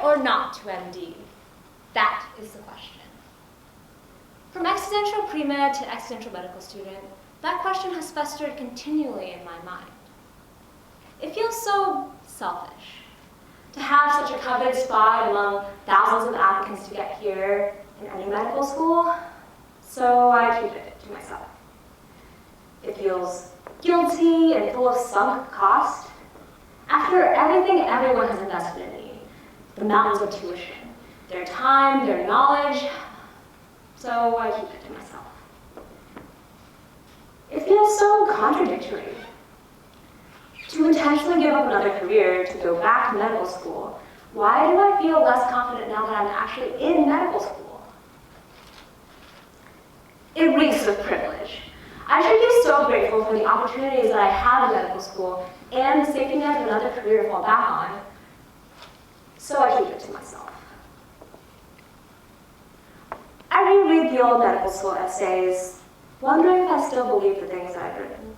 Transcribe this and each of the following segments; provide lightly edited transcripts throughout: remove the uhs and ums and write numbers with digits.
or not to MD? That is the question. From existential pre-med to existential medical student, that question has festered continually in my mind. It feels so selfish to have such a coveted spot among thousands of applicants to get here in any medical school, so I keep it to myself. It feels guilty and full of sunk cost. After everything everyone has invested in me, the mountains of tuition, their time, their knowledge, so I keep it to myself. It feels so contradictory to intentionally give up another career to go back to medical school. Why do I feel less confident now that I'm actually in medical school? It reeks of privilege. I should be so grateful for the opportunities that I have in medical school and the safety net of another career to fall back on, so I keep it to myself. I reread the old medical school essays, wondering if I still believe the things that I've written.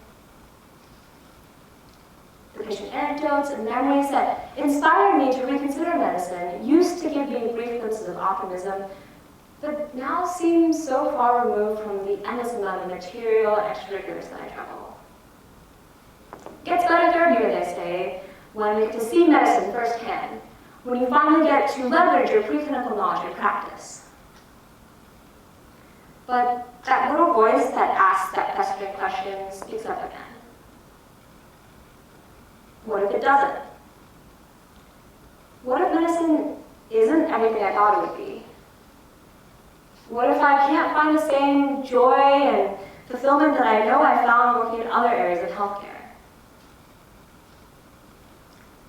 The patient anecdotes and memories that inspired me to reconsider medicine used to give me brief glimpses of optimism, but now seem so far removed from the endless amount of material and extracurriculars that I juggle. Gets better third year, they say, when we get to see medicine firsthand, when you finally get to leverage your preclinical knowledge in practice. But that little voice that asks that pestering question speaks up again. What if it doesn't? What if medicine isn't everything I thought it would be? What if I can't find the same joy and fulfillment that I know I found working in other areas of healthcare?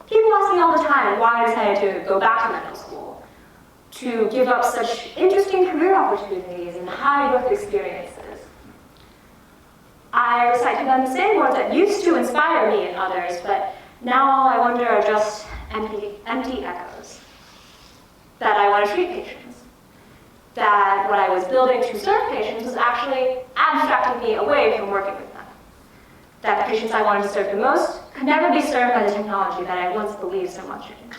People ask me all the time why I decided to go back to medical school, to give up such interesting career opportunities and high-growth experiences. I recite to them the same words that used to inspire me and others, but now I wonder are just empty echoes. That I want to treat patients. That what I was building to serve patients was actually abstracting me away from working with them. That the patients I wanted to serve the most could never be served by the technology that I once believed so much in.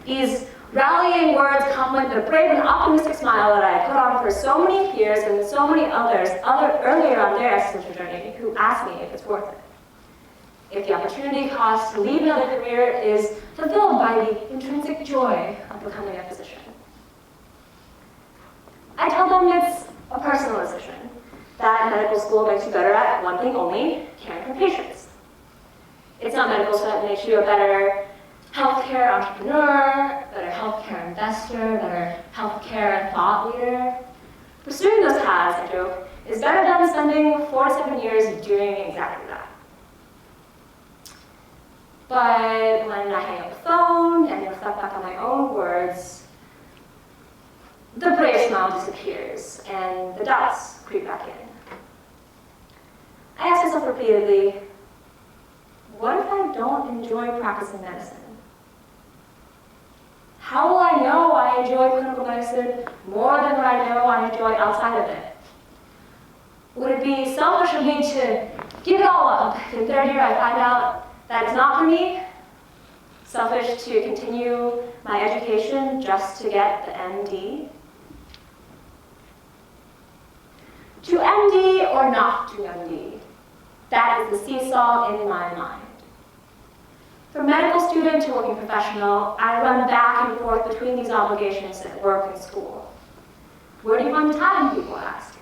These rallying words complement the brave and optimistic smile that I put on for so many peers and so many others earlier on their existential journey who asked me if it's worth it. If the opportunity cost to leave another career is fulfilled by the intrinsic joy of becoming a physician. I tell them it's a personal decision, that medical school makes you better at one thing only, caring for patients. It's not medical school that makes you a better healthcare entrepreneur, better healthcare investor, better healthcare thought leader. Pursuing those paths, I joke, is better than spending 4 to 7 years doing exactly that. But when I hang up the phone and reflect back on my own words, the brave smile disappears and the doubts creep back in. I ask myself repeatedly, what if I don't enjoy practicing medicine? How will I know I enjoy clinical medicine more than what I know I enjoy outside of it? Would it be selfish of me to give it all up if in third year I find out that it's not for me? Selfish to continue my education just to get the MD? To MD or not to MD? That is the seesaw in my mind. From medical student to working professional, I run back and forth between these obligations at work and school. Where do you find the time, people ask?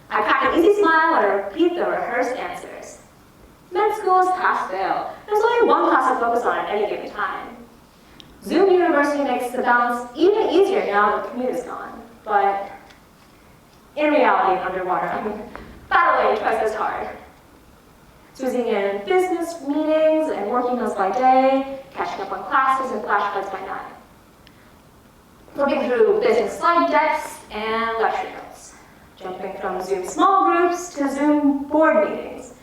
I crack an easy smile and repeat the rehearsed answers. Med school is pass-fail. There's only one class to focus on at any given time. Zoom University makes the balance even easier now that the commute is gone. But in reality, underwater, I'm battling twice as hard. Squeezing in business meetings and work emails by day, catching up on classes and flashcards by night. Flipping through business slide decks and lecture notes. Jumping from Zoom small groups to Zoom board meetings.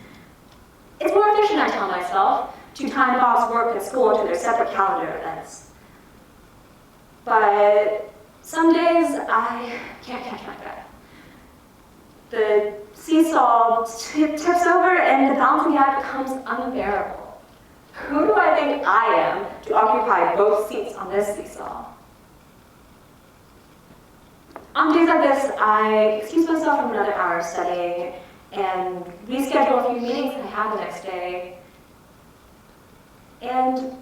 It's more efficient, I tell myself, to time box work and school into their separate calendar events. But some days I can't catch my breath. The seesaw tips over and the balancing act becomes unbearable. Who do I think I am to occupy both seats on this seesaw? On days like this, I excuse myself from another hour of studying and reschedule a few meetings that I have the next day. And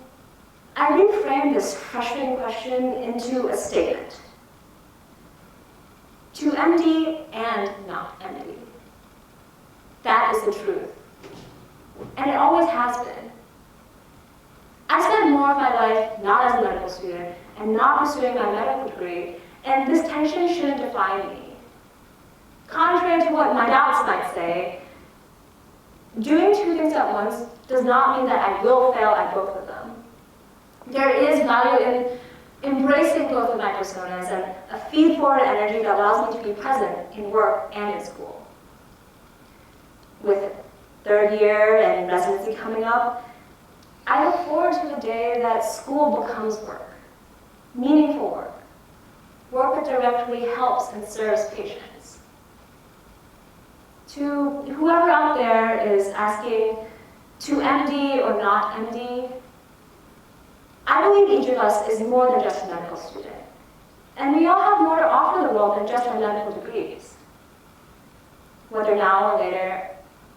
I reframe this frustrating question into a statement. To MD and not MD. That is the truth. And it always has been. I spent more of my life not as a medical student and not pursuing my medical degree, and this tension shouldn't define me. Contrary to what my doubts might say, doing two things at once does not mean that I will fail at both of them. There is value in embracing both of my personas and a feed-forward energy that allows me to be present in work and in school. With third year and residency coming up, I look forward to the day that school becomes work, meaningful work that directly helps and serves patients. To whoever out there is asking, to MD or not MD, I believe each of us is more than just a medical student. And we all have more to offer the world than just our medical degrees. Whether now or later,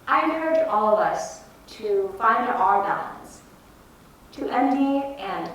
I encourage all of us to find our balance, to MD and